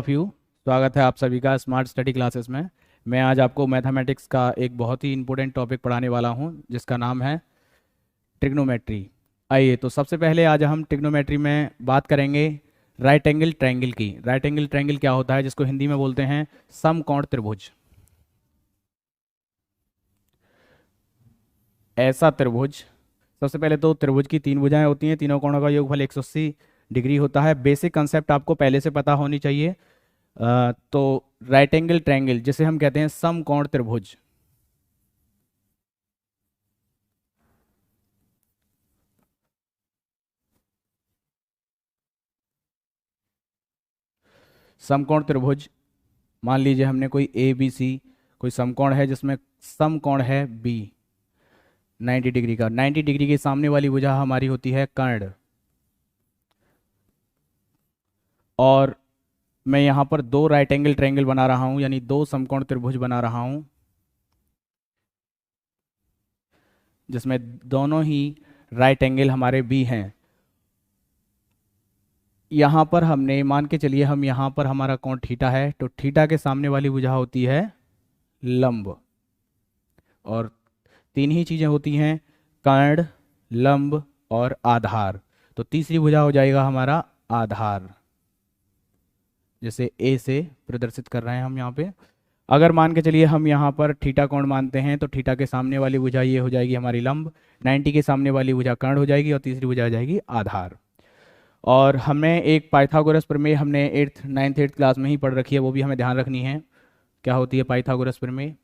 Of you. स्वागत है आप सभी का स्मार्ट स्टडी क्लासेस में। मैं आज आपको मैथमेटिक्स का एक बहुत ही इंपॉर्टेंट टॉपिक पढ़ाने वाला हूं जिसका नाम है ट्रिग्नोमेट्री। आइए तो सबसे पहले आज हम ट्रिग्नोमेट्री में बात करेंगे राइट एंगल ट्रायंगल की। राइट एंगल ट्रायंगल क्या होता है, जिसको हिंदी में बोलते हैं समकोण त्रिभुज। ऐसा त्रिभुज, सबसे पहले तो त्रिभुज की तीन भुजाएं होती हैं, तीनों कोणों का योगफल 180 डिग्री होता है। बेसिक कंसेप्ट आपको पहले से पता होनी चाहिए। तो राइट एंगल ट्रायंगल जिसे हम कहते हैं समकोण त्रिभुज, समकोण त्रिभुज मान लीजिए हमने कोई ए बी सी कोई समकोण है जिसमें समकोण है बी 90 डिग्री का। 90 डिग्री के सामने वाली भुजा हमारी होती है कर्ण। और मैं यहाँ पर दो राइट एंगल ट्रायंगल बना रहा हूँ, यानी दो समकोण त्रिभुज बना रहा हूँ जिसमें दोनों ही राइट एंगल हमारे बी हैं। यहाँ पर हमने मान के चलिए हम यहाँ पर हमारा कोण थीटा है, तो थीटा के सामने वाली भुजा होती है लंब। और तीन ही चीज़ें होती हैं, कर्ण, लंब और आधार। तो तीसरी भुजा हो जाएगा हमारा आधार, जैसे ए से प्रदर्शित कर रहे हैं हम यहाँ पे। अगर मान के चलिए हम यहाँ पर थीटा कोण मानते हैं, तो थीटा के सामने वाली भुजा ये हो जाएगी हमारी लंब, 90 के सामने वाली भुजा कर्ण हो जाएगी और तीसरी भुजा हो जाएगी आधार। और हमें एक पाइथागोरस प्रमेय हमने 8th 9th 8th क्लास में ही पढ़ रखी है, वो भी हमें ध्यान रखनी है। क्या होती है पाइथागोरस प्रमेय?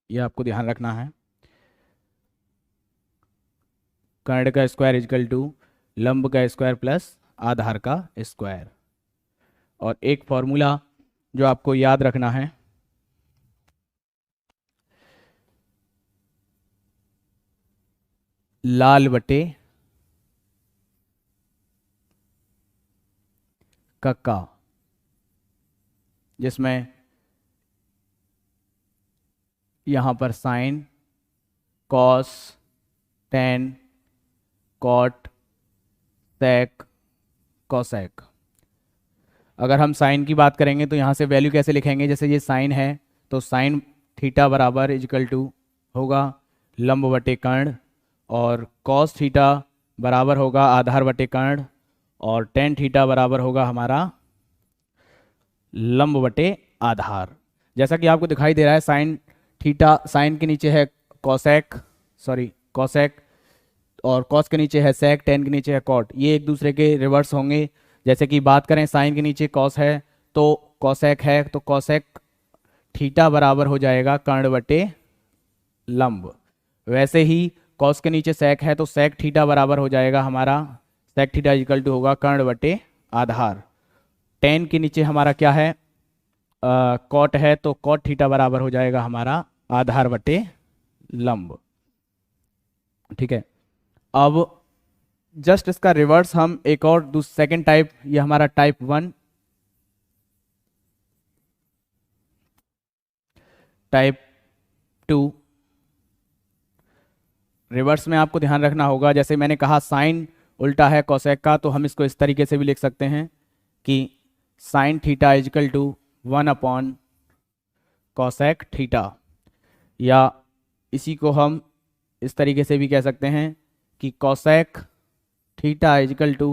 ये आपको ध्यान रखना है। कर्ण का स्क्वायर इजकल टू लंब का स्क्वायर प्लस आधार का स्क्वायर। और एक फॉर्मूला जो आपको याद रखना है, लाल बटे कक्का, जिसमें यहाँ पर साइन, कॉस, टेन, कॉट, सेक, कोसेक। अगर हम साइन की बात करेंगे तो यहाँ से वैल्यू कैसे लिखेंगे, जैसे ये साइन है तो साइन थीटा बराबर इजकल टू होगा लंब बटे कर्ण, और कॉस थीटा बराबर होगा आधार बटे कर्ण, और टेन थीटा बराबर होगा हमारा लंब बटे आधार। जैसा कि आपको दिखाई दे रहा है, साइन थीटा, साइन के नीचे है कोसेक, और कॉस के नीचे है सेक, टेन के नीचे है कॉट। ये एक दूसरे के रिवर्स होंगे। जैसे कि बात करें, साइन के नीचे कॉस है तो कोसेक है, तो कोसेक थीटा बराबर हो जाएगा कर्ण बटे लंब। वैसे ही कॉस के नीचे सेक है तो सेक थीटा बराबर हो जाएगा हमारा, सेक थीटा इक्वल टू होगा कर्ण बटे आधार। टेन के नीचे हमारा क्या है, कॉट है, तो कॉट थीटा बराबर हो जाएगा हमारा आधार बटे लंब। ठीक है। अब जस्ट इसका रिवर्स हम एक और सेकेंड टाइप, ये हमारा टाइप 1, टाइप 2। रिवर्स में आपको ध्यान रखना होगा, जैसे मैंने कहा साइन उल्टा है कोसेक का, तो हम इसको इस तरीके से भी लिख सकते हैं कि sine theta is equal to 1 upon cosec theta, या इसी को हम इस तरीके से भी कह सकते हैं कि cosec theta is equal to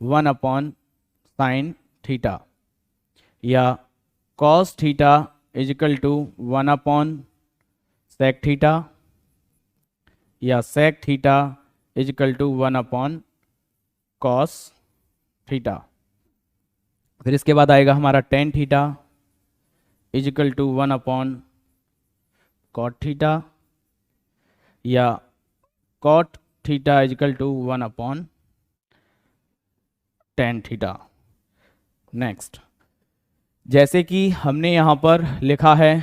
1 upon sign theta, या cos theta is equal to 1 upon sec theta, या sec theta is equal to 1 upon cos theta. फिर इसके बाद आएगा हमारा tan theta is equal to 1 upon cot theta, या cot theta is equal to 1 upon tan theta. Next, जैसे कि हमने यहाँ पर लिखा है,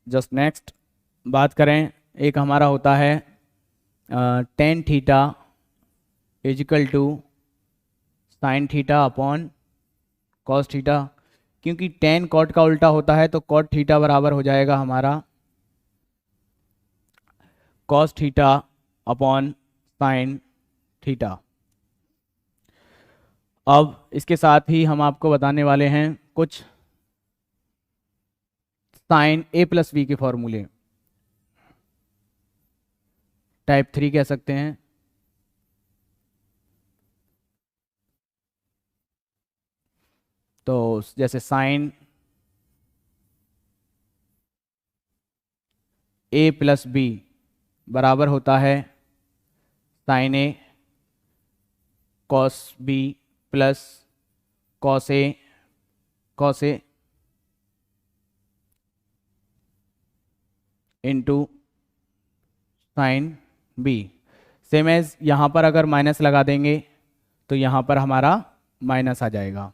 जस्ट नेक्स्ट बात करें, एक हमारा होता है tan theta is equal to sin theta upon cos theta. क्योंकि टेन कॉट का उल्टा होता है तो कॉट थीटा बराबर हो जाएगा हमारा cos theta upon sine theta. अब इसके साथ ही हम आपको बताने वाले हैं कुछ साइन ए प्लस बी के फॉर्मूले, टाइप 3 कह सकते हैं। तो जैसे साइन ए प्लस बी बराबर होता है sine a cos b plus cos A into sine b. Same as यहाँ पर अगर माइनस लगा देंगे तो यहाँ पर हमारा माइनस आ जाएगा।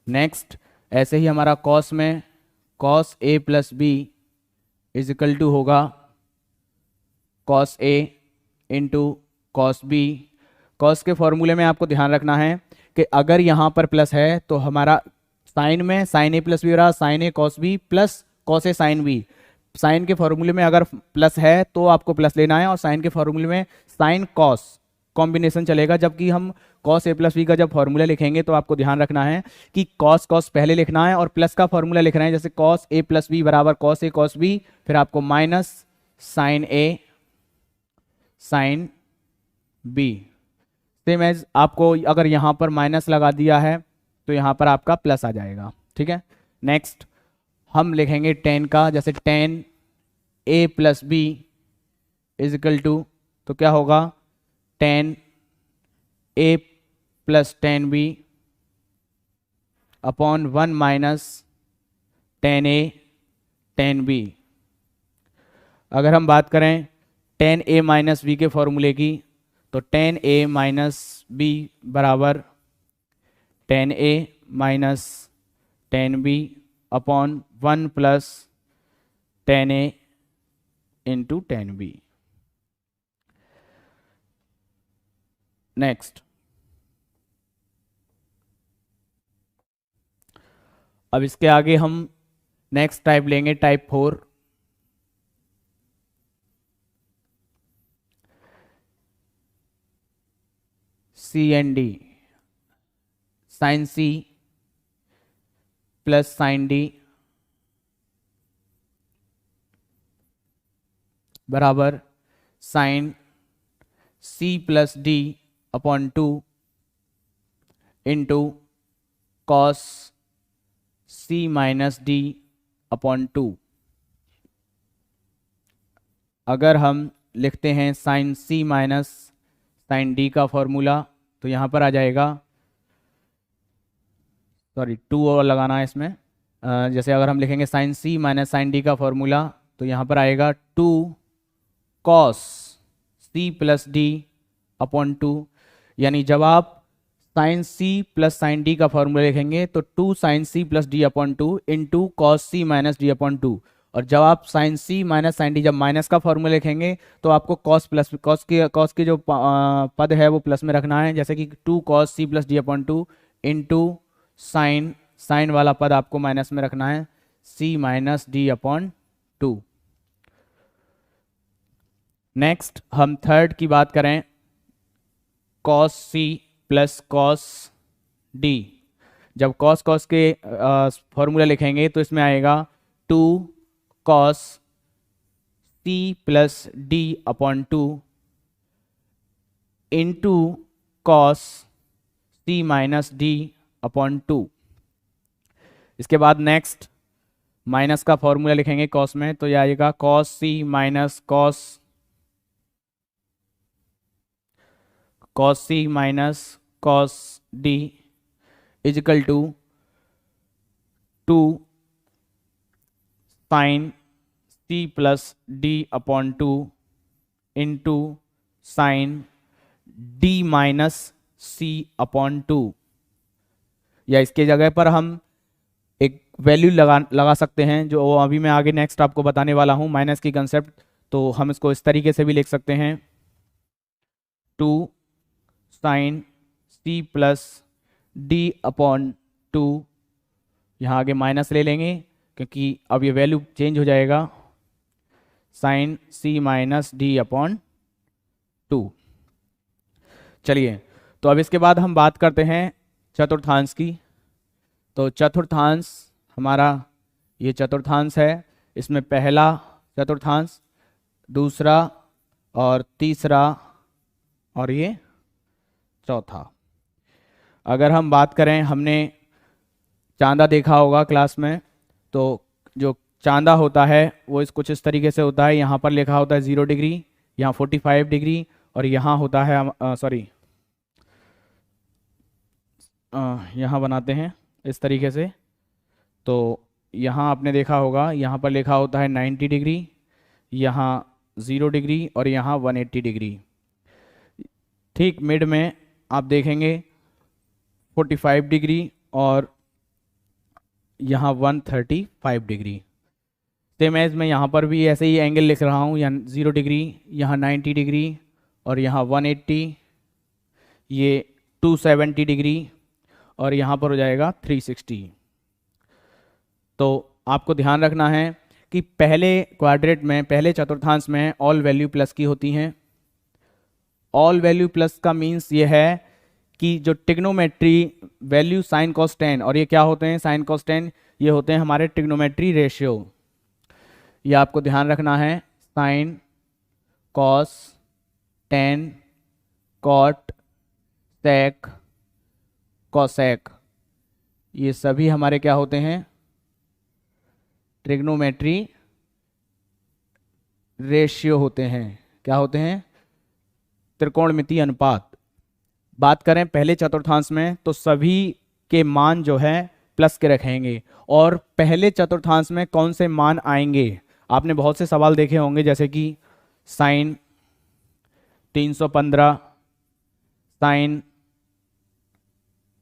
नेक्स्ट ऐसे ही हमारा कॉस में cos A plus B is equal to होगा कॉस ए इंटू कॉस बी। कॉस के फॉर्मूले में आपको ध्यान रखना है कि अगर यहाँ पर प्लस है तो हमारा साइन में साइन ए प्लस बी हो रहा, sign a cos b plus cos A sine B. Sign के फॉर्मूले में अगर प्लस है तो आपको प्लस लेना है, और साइन के फॉर्मूले में साइन कॉस कॉम्बिनेशन चलेगा। जबकि हम कॉस ए प्लस बी का जब फॉर्मूला लिखेंगे तो आपको ध्यान रखना है कि कॉस कॉस पहले लिखना है और प्लस का फॉर्मूला लिख रहे हैं, जैसे कॉस ए प्लस बी बराबर कॉस ए कॉस बी, फिर आपको माइनस साइन ए साइन बी। सेम एज आपको अगर यहाँ पर माइनस लगा दिया है तो यहाँ पर आपका प्लस आ जाएगा। ठीक है, नेक्स्ट हम लिखेंगे टेन का, जैसे tan a plus B is equal to, तो क्या होगा tan a plus tan b upon 1 minus tan a tan b. अगर हम बात करें टेन ए माइनस बी के फॉर्मूले की, तो टेन ए माइनस बी बराबर tan a minus tan b upon 1 plus tan a into tan b. Next अब इसके आगे हम नेक्स्ट टाइप लेंगे, type 4। C and d, sine C plus sine d बराबर साइन सी plus D upon 2 into cos सी minus D upon 2। अगर हम लिखते हैं साइन सी माइनस साइन डी का फॉर्मूला, तो यहाँ पर आ जाएगा, सॉरी 2 और लगाना है इसमें। जैसे अगर हम लिखेंगे साइन सी माइनस साइन डी का फॉर्मूला, तो यहाँ पर आएगा 2 cos C plus D upon 2। यानी जब आप साइन सी प्लस साइन डी का फॉर्मूला लिखेंगे तो 2 साइन सी plus D upon 2 into cos सी माइनस डी अपॉन 2। और जब आप साइन सी माइनस साइन डी जब माइनस का फॉर्मूला लिखेंगे तो आपको कॉस प्लस कॉस की जो पद है वो प्लस में रखना है, जैसे कि 2 cos C plus D upon 2 into sine sine वाला पद आपको माइनस में रखना है, C minus D upon 2। Next हम थर्ड की बात करें, cos C plus cos D. जब कॉस कॉस के फॉर्मूला लिखेंगे तो इसमें आएगा 2 cos C plus D upon 2 into cos सी माइनस डी अपॉन 2। इसके बाद नेक्स्ट माइनस का फॉर्मूला लिखेंगे कॉस में, तो यह आएगा cos C minus cos C minus cos D is equal to 2 sign C plus D upon 2 into sin D minus C upon 2। या इसके जगह पर हम एक वैल्यू लगा सकते हैं, जो अभी मैं आगे नेक्स्ट आपको बताने वाला हूं, माइनस की कंसेप्ट। तो हम इसको इस तरीके से भी लिख सकते हैं, 2 साइन सी प्लस डी अपॉन 2। यहाँ आगे माइनस ले लेंगे क्योंकि अब ये वैल्यू चेंज हो जाएगा, साइन सी माइनस डी अपॉन 2। चलिए, तो अब इसके बाद हम बात करते हैं चतुर्थांश की। तो चतुर्थांश हमारा ये चतुर्थांश है, इसमें पहला चतुर्थांश, दूसरा और तीसरा और ये चौथा। अगर हम बात करें, हमने चांदा देखा होगा क्लास में, तो जो चांदा होता है वो इस कुछ इस तरीके से होता है। यहाँ पर लिखा होता है 0 डिग्री, यहाँ 45 डिग्री, और यहाँ होता है यहाँ बनाते हैं इस तरीके से। तो यहाँ आपने देखा होगा, यहाँ पर लिखा होता है 90 डिग्री, यहाँ 0 डिग्री और यहाँ 180 डिग्री। ठीक मिड में आप देखेंगे 45 डिग्री और यहाँ 135 डिग्री। सेम एज मैं यहाँ पर भी ऐसे ही एंगल लिख रहा हूँ, यहाँ 0 डिग्री, यहाँ 90 डिग्री और यहाँ 180, ये 270 डिग्री और यहाँ पर हो जाएगा 360। तो आपको ध्यान रखना है कि पहले क्वाड्रेंट में, पहले चतुर्थांश में ऑल वैल्यू प्लस की होती हैं। ऑल वैल्यू प्लस का मीन्स ये है कि जो trigonometry value sign cos ten, और ये क्या होते हैं साइन कॉस टेन, ये होते हैं हमारे ट्रिग्नोमेट्री रेशियो। ये आपको ध्यान रखना है, sin cos tan cot sec cosec, ये सभी हमारे क्या होते हैं, ट्रिग्नोमेट्री रेशियो होते हैं। क्या होते हैं, त्रिकोणमितीय अनुपात। बात करें पहले चतुर्थांश में, तो सभी के मान जो है प्लस के रखेंगे। और पहले चतुर्थांश में कौन से मान आएंगे, आपने बहुत से सवाल देखे होंगे, जैसे कि साइन 315, साइन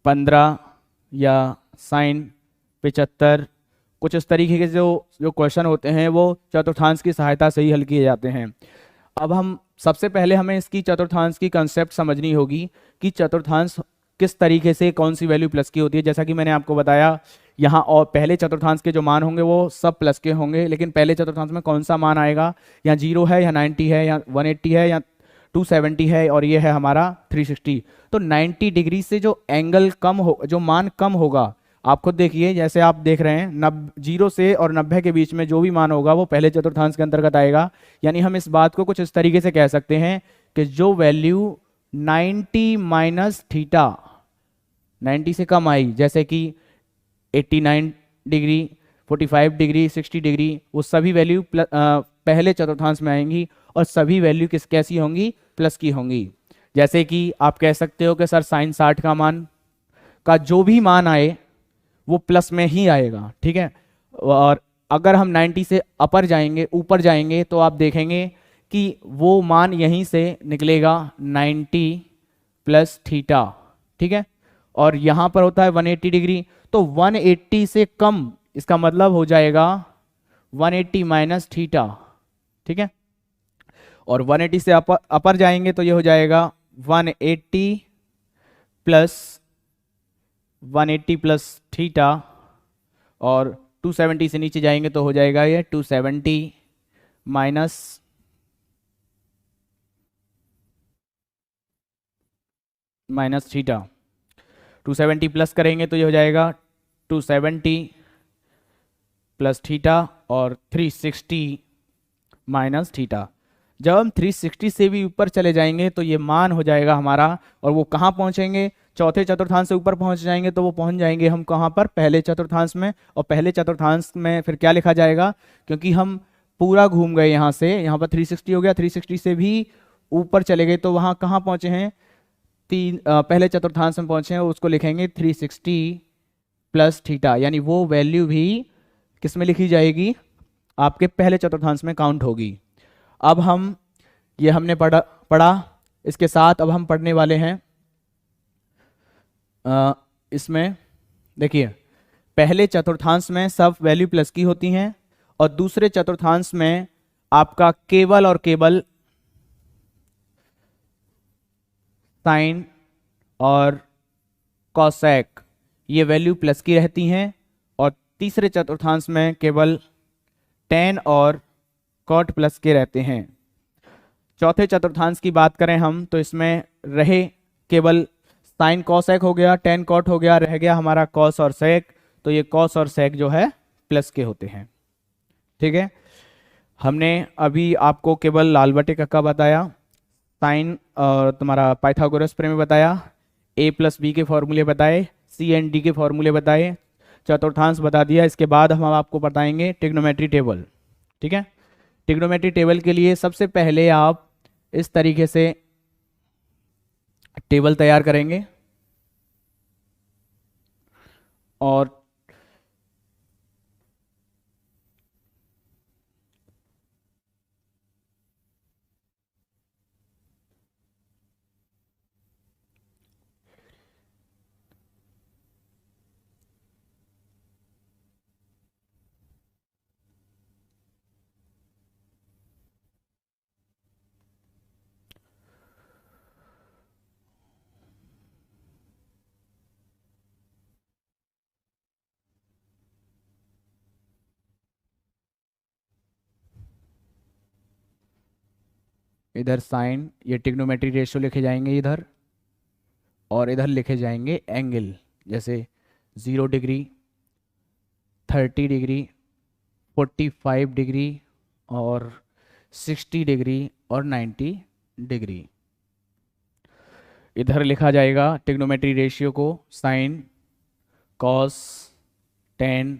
15 या साइन 75, कुछ इस तरीके के जो क्वेश्चन होते हैं वो चतुर्थांश की सहायता से ही हल किए जाते हैं। अब हम सबसे पहले हमें इसकी चतुर्थांश की कंसेप्ट समझनी होगी कि चतुर्थांश किस तरीके से कौन सी वैल्यू प्लस की होती है। जैसा कि मैंने आपको बताया, यहाँ और पहले चतुर्थांश के जो मान होंगे वो सब प्लस के होंगे, लेकिन पहले चतुर्थांश में कौन सा मान आएगा, यहाँ 0 है या 90 है या 180 है या 270 है, और ये है हमारा 360। तो 90 डिग्री से जो एंगल कम हो, जो मान कम होगा, आप खुद देखिए, जैसे आप देख रहे हैं 0 से और 90 के बीच में जो भी मान होगा वो पहले चतुर्थांश के अंतर्गत आएगा। यानी हम इस बात को कुछ इस तरीके से कह सकते हैं कि जो वैल्यू 90 माइनस थीटा, 90 से कम आई, जैसे कि 89 डिग्री, 45 डिग्री, 60 डिग्री, वो सभी वैल्यू पहले चतुर्थांश में आएंगी और सभी वैल्यू कैसी होंगी, प्लस की होंगी। जैसे कि आप कह सकते हो कि सर साइन 60 का मान का जो भी मान आए वो प्लस में ही आएगा, ठीक है। और अगर हम 90 से अपर जाएंगे, ऊपर जाएंगे, तो आप देखेंगे कि वो मान यहीं से निकलेगा 90 प्लस थीटा, ठीक है। और यहाँ पर होता है 180 डिग्री, तो 180 से कम, इसका मतलब हो जाएगा 180 माइनस थीटा, ठीक है। और 180 से अपर जाएंगे तो ये हो जाएगा 180 प्लस थीटा, और 270 से नीचे जाएंगे तो हो जाएगा ये 270 माइनस थीटा। 270 प्लस करेंगे तो ये हो जाएगा 270 प्लस थीटा और 360 माइनस थीटा। जब हम 360 से भी ऊपर चले जाएंगे तो ये मान हो जाएगा हमारा, और वो कहाँ पहुँचेंगे, चौथे चतुर्थांश से ऊपर पहुँच जाएंगे तो वो पहुँच जाएंगे हम कहाँ पर, पहले चतुर्थांश में। और पहले चतुर्थांश में फिर क्या लिखा जाएगा, क्योंकि हम पूरा घूम गए यहाँ से, यहाँ पर 360 हो गया, 360 से भी ऊपर चले गए तो वहाँ कहाँ पहुँचे हैं, पहले चतुर्थांश में पहुँचे हैं, उसको लिखेंगे 360 प्लस थीटा। यानी वो वैल्यू भी किस में लिखी जाएगी, आपके पहले चतुर्थांश में काउंट होगी। अब हम ये हमने पढ़ा, इसके साथ अब हम पढ़ने वाले हैं इसमें देखिए, पहले चतुर्थांश में सब वैल्यू प्लस की होती हैं और दूसरे चतुर्थांश में आपका केवल और केवल साइन और कॉसेक ये वैल्यू प्लस की रहती हैं, और तीसरे चतुर्थांश में केवल टेन और कॉट प्लस के रहते हैं। चौथे चतुर्थांश की बात करें हम तो इसमें रहे केवल साइन कॉसेक हो गया, टेन कॉट हो गया, रह गया हमारा कॉस और सेक। तो ये कॉस और सेक जो है प्लस के होते हैं। ठीक है, हमने अभी आपको केवल लाल बटे कक्का बताया, साइन और तुम्हारा पाइथागोरस प्रमेय बताया, a प्लस बी के फॉर्मूले बताए, सी एंड डी के फॉर्मूले बताए, चतुर्थांश बता दिया। इसके बाद हम आपको बताएंगे ट्रिग्नोमेट्री टेबल। ठीक है, ट्रिग्नोमेट्री टेबल के लिए सबसे पहले आप इस तरीके से टेबल तैयार करेंगे और इधर साइन, ये ट्रिग्नोमेट्री रेशियो लिखे जाएंगे इधर, और इधर लिखे जाएंगे एंगल, जैसे 0 डिग्री, 30 डिग्री, 45 डिग्री और 60 डिग्री और 90 डिग्री। इधर लिखा जाएगा ट्रिग्नोमेट्री रेशियो को, साइन, कॉस, टेन,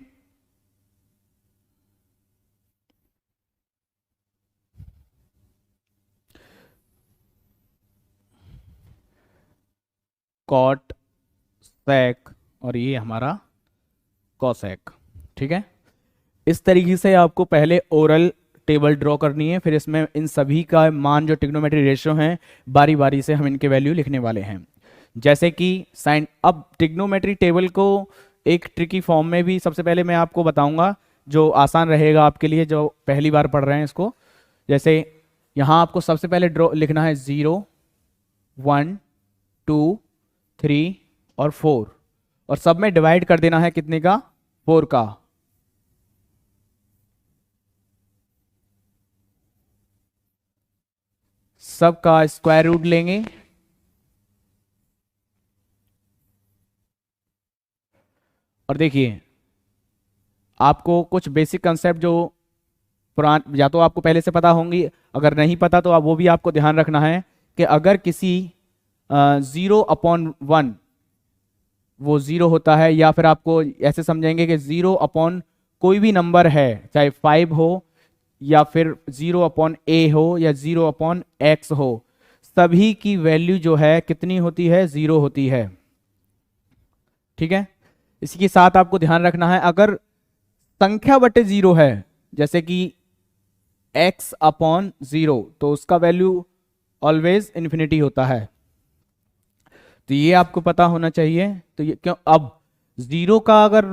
कॉट, सेक और ये हमारा कॉसेक। ठीक है, इस तरीके से आपको पहले ओरल टेबल ड्रॉ करनी है, फिर इसमें इन सभी का मान जो ट्रिग्नोमेट्री रेशियो हैं बारी बारी से हम इनके वैल्यू लिखने वाले हैं। जैसे कि साइन, अब ट्रिग्नोमेट्री टेबल को एक ट्रिकी फॉर्म में भी सबसे पहले मैं आपको बताऊंगा जो आसान रहेगा आपके लिए जो पहली बार पढ़ रहे हैं इसको। जैसे यहाँ आपको सबसे पहले ड्रॉ लिखना है 0, 1, 2, 3 और 4, और सब में डिवाइड कर देना है कितने का, 4 का। सब का स्क्वायर रूट लेंगे और देखिए आपको कुछ बेसिक कंसेप्ट जो पुरान या तो आपको पहले से पता होंगी, अगर नहीं पता तो आप वो भी आपको ध्यान रखना है कि अगर किसी 0/1 वो 0 होता है, या फिर आपको ऐसे समझेंगे कि 0/ कोई भी नंबर है, चाहे 5 हो या फिर 0/a हो या 0/x हो, सभी की वैल्यू जो है कितनी होती है, 0 होती है। ठीक है, इसी के साथ आपको ध्यान रखना है अगर संख्या बटे 0 है, जैसे कि x/0, तो उसका वैल्यू ऑलवेज इन्फिनिटी होता है। तो ये आपको पता होना चाहिए। तो ये क्यों, अब 0 का अगर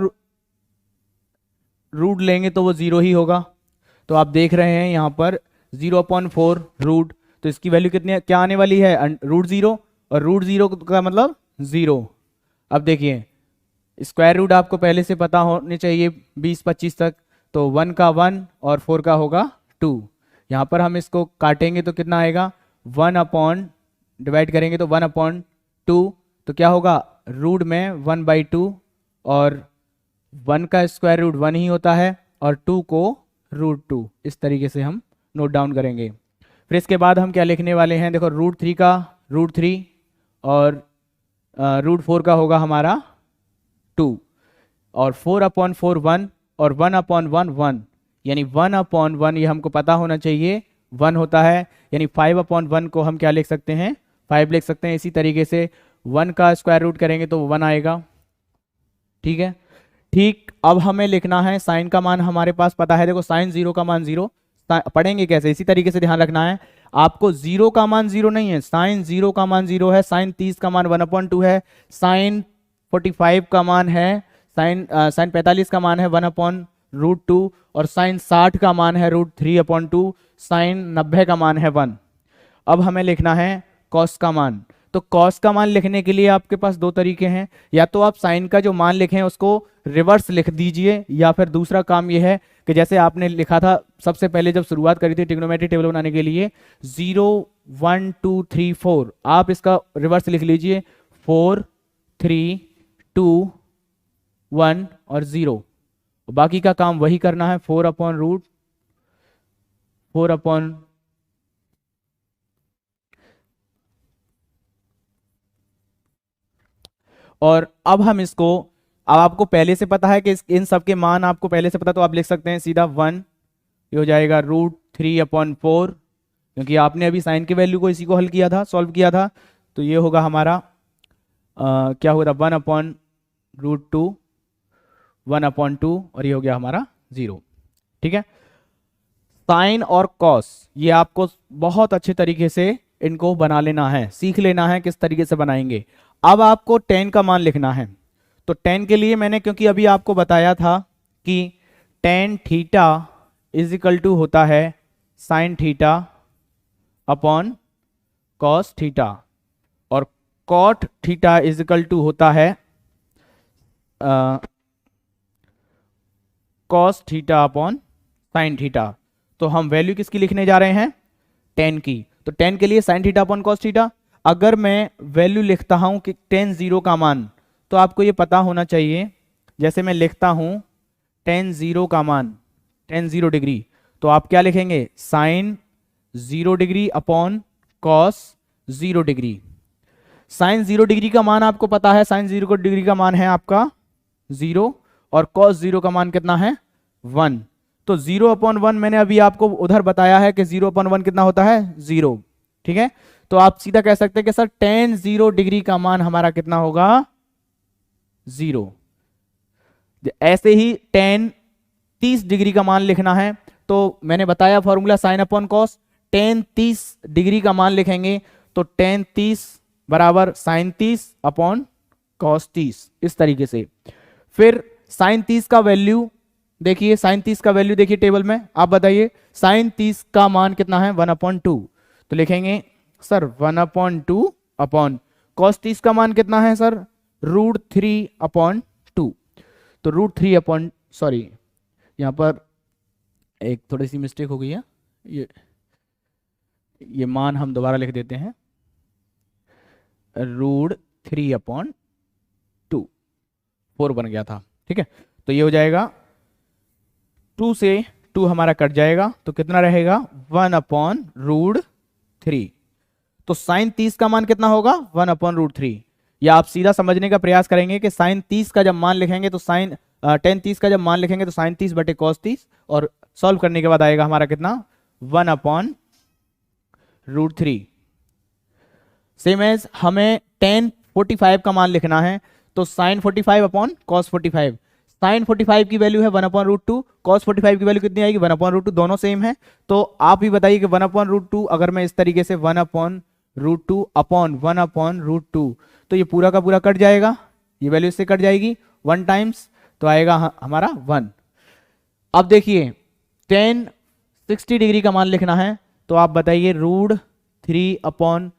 रूट लेंगे तो वो 0 ही होगा। तो आप देख रहे हैं यहाँ पर 0/4 रूट, तो इसकी वैल्यू कितनी क्या आने वाली है, √0, और √0 का मतलब 0। अब देखिए स्क्वायर रूट आपको पहले से पता होने चाहिए 20-25 तक, तो 1 का 1 और 4 का होगा 2। यहाँ पर हम इसको काटेंगे तो कितना आएगा, 1/ डिवाइड करेंगे तो 1/2, तो क्या होगा, रूट में 1/2, और 1 का स्क्वायर रूट 1 ही होता है और 2 को √2। इस तरीके से हम नोट डाउन करेंगे। फिर इसके बाद हम क्या लिखने वाले हैं, देखो √3 का √3 और √4 का होगा हमारा 2, और 4/4 1 और 1/1 1, यानी 1/1 ये हमको पता होना चाहिए 1 होता है, यानी 5/1 को हम क्या लिख सकते हैं, 5 लिख सकते हैं। इसी तरीके से 1 का स्क्वायर रूट करेंगे तो 1 आएगा। ठीक है, ठीक, अब हमें लिखना है साइन का मान हमारे पास पता है, देखो साइन 0 का मान 0, पढ़ेंगे कैसे, इसी तरीके से ध्यान रखना है आपको। 0 का मान 0 नहीं है, साइन 0 का मान 0 है, साइन 30 का मान 1/2 है, साइन 45 का मान है, साइन 45 का मान है 1/√2, और साइन 60 का मान है √3/2, साइन 90 का मान है 1। अब हमें लिखना है कॉस का मान, तो कॉस का मान लिखने के लिए आपके पास दो तरीके हैं, या तो आप साइन का जो मान लिखें उसको रिवर्स लिख दीजिए, या फिर दूसरा काम यह है कि जैसे आपने लिखा था सबसे पहले जब शुरुआत करी थी ट्रिग्नोमेट्री टेबल बनाने के लिए 0 1 2 3 4, आप इसका रिवर्स लिख लीजिए 4 3 2 1 और 0। बाकी का काम वही करना है, 4 अपॉन रूट 4 अपॉन और अब हम इसको, अब आपको पहले से पता है कि इन सब के मान आपको पहले से पता, तो आप लिख सकते हैं सीधा 1, ये हो जाएगा √3/4, क्योंकि आपने अभी साइन की वैल्यू को इसी को हल किया था, सॉल्व किया था। तो ये होगा हमारा क्या होगा 1/√2 1/2 और ये हो गया हमारा 0। ठीक है, साइन और कॉस ये आपको बहुत अच्छे तरीके से इनको बना लेना है, सीख लेना है किस तरीके से बनाएंगे। अब आपको tan का मान लिखना है, तो tan के लिए मैंने क्योंकि अभी आपको बताया था कि tan theta is equal to होता है sine theta upon cos theta, और cot theta is equal to होता है cos theta upon sign theta. तो हम वैल्यू किसकी लिखने जा रहे हैं, tan की। तो tan के लिए sign theta upon cos theta. अगर मैं वैल्यू लिखता हूं कि tan 0 का मान, तो आपको ये पता होना चाहिए, जैसे मैं लिखता हूं tan 0 का मान tan 0 डिग्री, तो आप क्या लिखेंगे sin 0 degree upon cos 0 degree. Sin 0 degree का मान आपको पता है, साइन 0 डिग्री का मान है आपका 0 और कॉस 0 का मान कितना है 1। तो 0/1 मैंने अभी आपको उधर बताया है कि 0/1 कितना होता है 0। ठीक है, तो आप सीधा कह सकते हैं कि सर tan 0 डिग्री का मान हमारा कितना होगा 0। ऐसे ही tan 30 डिग्री का मान लिखना है, तो मैंने बताया formula sine upon cos, tan 30 degree का मान लिखेंगे तो tan 30 बराबर साइन 30 अपॉन कॉस 30, इस तरीके से। फिर साइन 30 का वैल्यू देखिए, साइन 30 का वैल्यू देखिए टेबल में, आप बताइए साइन 30 का मान कितना है 1/2, तो लिखेंगे सर 1/2 अपॉन कॉस 30 का मान कितना है सर √3/2। तो √3 अपॉन, सॉरी यहां पर एक थोड़ी सी मिस्टेक हो गई है, ये मान हम दोबारा लिख देते हैं, √3/2 4 बन गया था। ठीक है, तो ये हो जाएगा 2 से 2 हमारा कट जाएगा, तो कितना रहेगा 1/√3। तो साइन 30 का मान कितना होगा 1/√3। या आप सीधा समझने का प्रयास करेंगे कि साइन 30 का जब मान लिखेंगे तो साइन tan 30 का जब मान लिखेंगे तो साइन 30 बटे कॉस 30, और सॉल्व करने के बाद आएगा हमारा कितना 1/√3। सेम एज हमें tan 45 का मान लिखना है, तो साइन 45 अपॉन कॉस 45। साइन 45 की वैल्यू है 1/√2, कॉस 45 की वैल्यू कितनी आएगी 1/√2, दोनों सेम है। तो आप ही बताइए कि 1/√2 अगर मैं इस तरीके से 1/√2 अपॉन 1/√2, तो ये पूरा का पूरा कट जाएगा, ये वैल्यू इससे कट जाएगी 1 टाइम्स, तो आएगा हमारा 1। अब देखिए tan 60 डिग्री का मान लिखना है, तो आप बताइए √3 अपॉन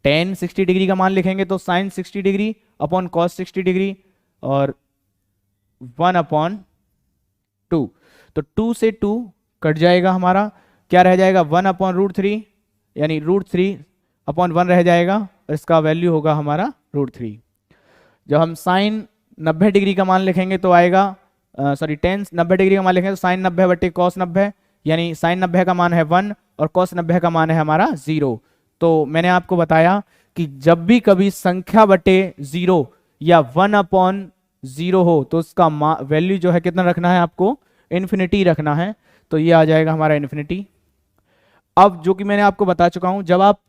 tan 60 डिग्री का मान लिखेंगे तो sin 60 degree upon cos 60 degree और 1/2। तो 2 से 2 कट जाएगा, हमारा क्या रह जाएगा 1/√3, यानी √3/1 रह जाएगा, और इसका वैल्यू होगा हमारा √3। जब हम साइन 90 डिग्री का मान लिखेंगे तो आएगा सॉरी tan 90 डिग्री का मान लिखेंगे तो साइन 90 बटे कॉस 90, यानी साइन 90 का मान है 1 और कॉस 90 का मान है हमारा 0। तो मैंने आपको बताया कि जब भी कभी संख्या बटे 0 या 1/0 हो तो उसका वैल्यू जो है कितना रखना है, आपको इन्फिनिटी रखना है, तो ये आ जाएगा हमारा इन्फिनिटी। अब जो कि मैंने आपको बता चुका हूं, जब आप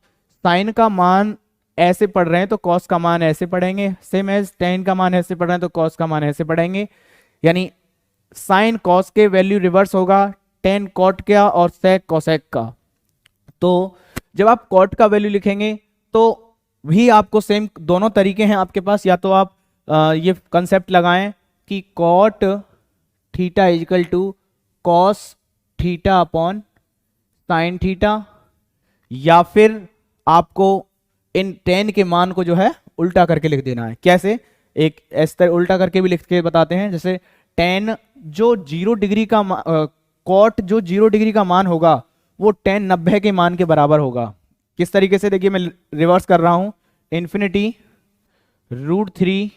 साइन का मान ऐसे पढ़ रहे हैं तो कॉस का मान ऐसे पढ़ेंगे, सेम एज tan का मान ऐसे पढ़ रहे हैं तो कॉस का मान ऐसे पढ़ेंगे, यानी साइन कॉस के वैल्यू रिवर्स होगा tan कॉट का और sec कोसेक का। तो जब आप कॉट का वैल्यू लिखेंगे तो भी आपको सेम दोनों तरीके हैं आपके पास, या तो आप ये कंसेप्ट लगाएं कि cot theta is equal to cos theta upon sign theta, या फिर आपको इन टेन के मान को जो है उल्टा करके लिख देना है। कैसे? एक इस तरह उल्टा करके भी लिख के बताते हैं। जैसे टेन जो 0 डिग्री का कॉट जो 0 डिग्री का मान होगा वो टेन 90 के मान के बराबर होगा। किस तरीके से? देखिए मैं रिवर्स कर रहा हूं, इन्फिनिटी √3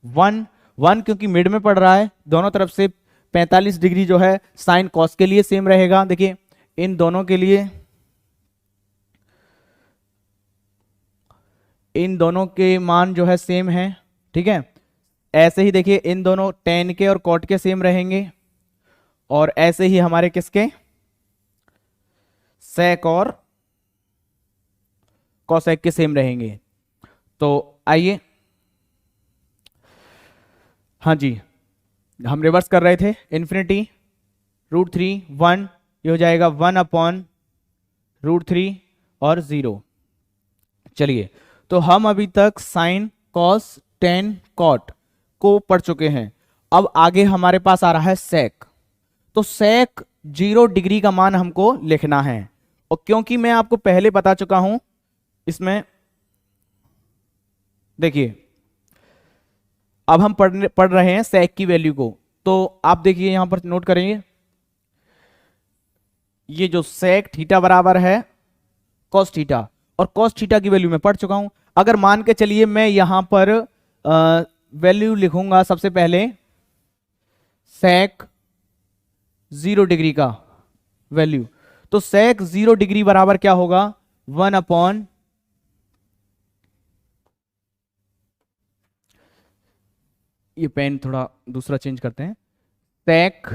1 1, क्योंकि मिड में पड़ रहा है दोनों तरफ से 45 डिग्री जो है साइन कॉस के लिए सेम रहेगा। देखिए इन दोनों के लिए, इन दोनों के मान जो है सेम है, ठीक है। ऐसे ही देखिए इन दोनों टेन के और कॉट के सेम रहेंगे, और ऐसे ही हमारे किसके, सेक और कॉसेक के सेम रहेंगे। तो आइए, हाँ जी, हम रिवर्स कर रहे थे, इन्फिनिटी √3 1, ये हो जाएगा 1/√3 और 0। चलिए, तो हम अभी तक साइन कॉस टेन कॉट को पढ़ चुके हैं। अब आगे हमारे पास आ रहा है सेक। तो सेक 0 डिग्री का मान हमको लिखना है, और क्योंकि मैं आपको पहले बता चुका हूं इसमें, देखिए अब हम पढ़ रहे हैं सेक की वैल्यू को। तो आप देखिए यहां पर नोट करेंगे, ये जो सेक थीटा बराबर है कॉस थीटा, और कॉस थीटा की वैल्यू मैं पढ़ चुका हूं। अगर मान के चलिए मैं यहां पर वैल्यू लिखूंगा सबसे पहले सेक 0 डिग्री का वैल्यू, तो सेक 0 डिग्री बराबर क्या होगा, 1/, ये पेन थोड़ा दूसरा चेंज करते हैं, सेक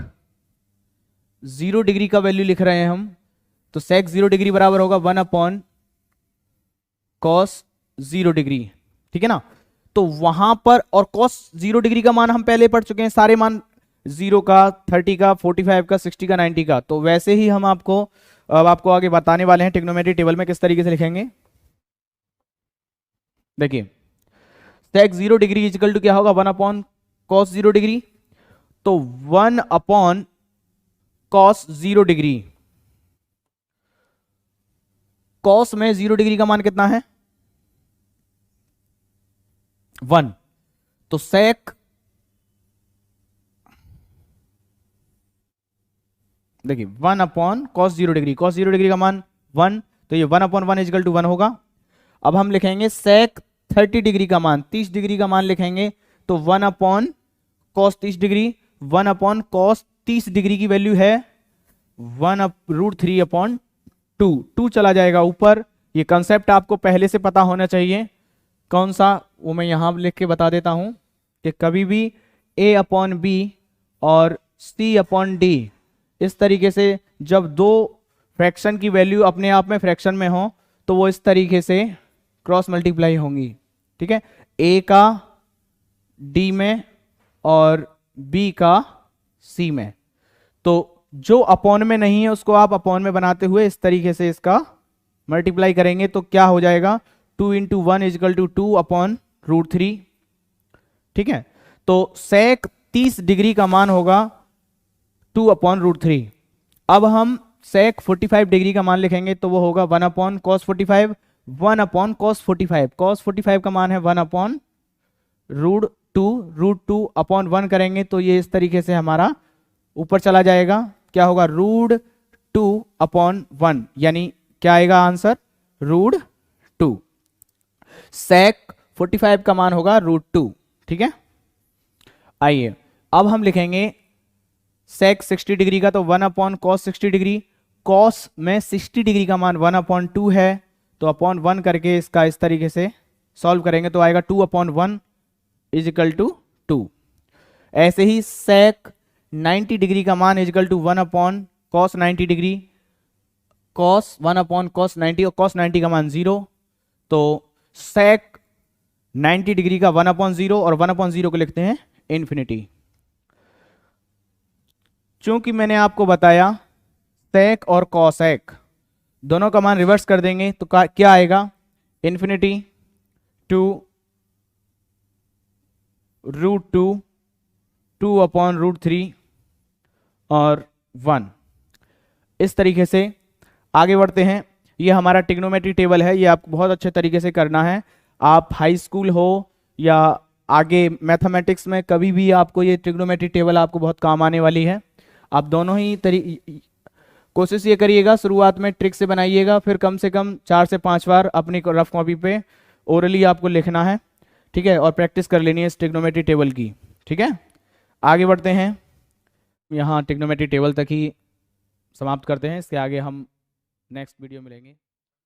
0 डिग्री का वैल्यू लिख रहे हैं हम, तो सेक 0 डिग्री बराबर होगा 1/, कॉस 0 डिग्री, ठीक है ना। तो वहां पर, और कॉस 0 डिग्री का मान हम पहले पढ़ चुके हैं, सारे मान 0 का, 30 का, 45 का, 60 का, 90 का। तो वैसे ही हम आपको अब आपको आगे बताने वाले हैं ट्रिग्नोमेट्री टेबल में किस तरीके से लिखेंगे। देखिए सेक 0 डिग्री इक्वल टू क्या होगा, 1/, कॉस 0 डिग्री, तो 1/, कॉस 0 डिग्री, कॉस में 0 डिग्री का मान कितना है, 1, तो सेक, देखिए 1/, कॉस 0 डिग्री, कॉस 0 डिग्री का मान 1, तो ये 1/1 इक्वल टू 1 होगा। अब हम लिखेंगे सेक 30 डिग्री का मान, 30 डिग्री का मान लिखेंगे, तो 1/, कॉस 30 डिग्री, 1/, कॉस 30 डिग्री की वैल्यू है 1/√3/2, 2 चला जाएगा ऊपर। ये कंसेप्ट आपको पहले से पता होना चाहिए, कौन सा, वो मैं यहां लिख के बता देता हूं कि कभी भी A/B और C/D इस तरीके से जब दो फ्रैक्शन की वैल्यू अपने आप में फ्रैक्शन में हो तो वो इस तरीके से क्रॉस मल्टीप्लाई होंगी, ठीक है, A का D में और B का C में। तो जो अपॉन में नहीं है उसको आप अपॉन में बनाते हुए इस तरीके से इसका मल्टीप्लाई करेंगे, तो क्या हो जाएगा, 2 × 1 = 2/√3, ठीक है। तो सेक 30 डिग्री का मान होगा 2/√3। अब हम सेक 45 डिग्री का मान लिखेंगे, तो वो होगा 1/, cos 45, 1/, cos 45, cos 45 का मान है 1/√2, √2/1 करेंगे तो ये इस तरीके से हमारा ऊपर चला जाएगा, क्या होगा, √2/1, यानी क्या आएगा आंसर, √2। सेक 45 का मान होगा √2, ठीक है। आइए अब हम लिखेंगे सेक 60 डिग्री का, तो 1/, cos 60 डिग्री, cos में 60 डिग्री का मान 1/2 है, तो अपॉन 1 करके इसका इस तरीके से सॉल्व करेंगे तो आएगा 2/1 = 2। ऐसे ही सेक 90 डिग्री का मान = 1/, cos 90 डिग्री, cos 1/, cos 90, और cos 90 का मान 0, तो सेक 90 डिग्री का 1/0 और 1/0 को लिखते हैं इन्फिनिटी। चूंकि मैंने आपको बताया सेक और कॉसेक दोनों का मान रिवर्स कर देंगे तो क्या आएगा, इन्फिनिटी 2 √2, 2/√3 और 1। इस तरीके से आगे बढ़ते हैं। ये हमारा ट्रिग्नोमेट्री टेबल है, ये आपको बहुत अच्छे तरीके से करना है। आप हाई स्कूल हो या आगे मैथमेटिक्स में, कभी भी आपको ये ट्रिग्नोमेट्री टेबल आपको बहुत काम आने वाली है। आप दोनों ही कोशिश ये करिएगा, शुरुआत में ट्रिक से बनाइएगा, फिर कम से कम 4 से 5 बार अपनी रफ कॉपी पे ओरली आपको लिखना है, ठीक है, और प्रैक्टिस कर लेनी है इस ट्रिग्नोमेट्री टेबल की, ठीक है। आगे बढ़ते हैं, यहाँ ट्रिग्नोमेट्री टेबल तक ही समाप्त करते हैं, इसके आगे हम नेक्स्ट वीडियो मिलेंगे।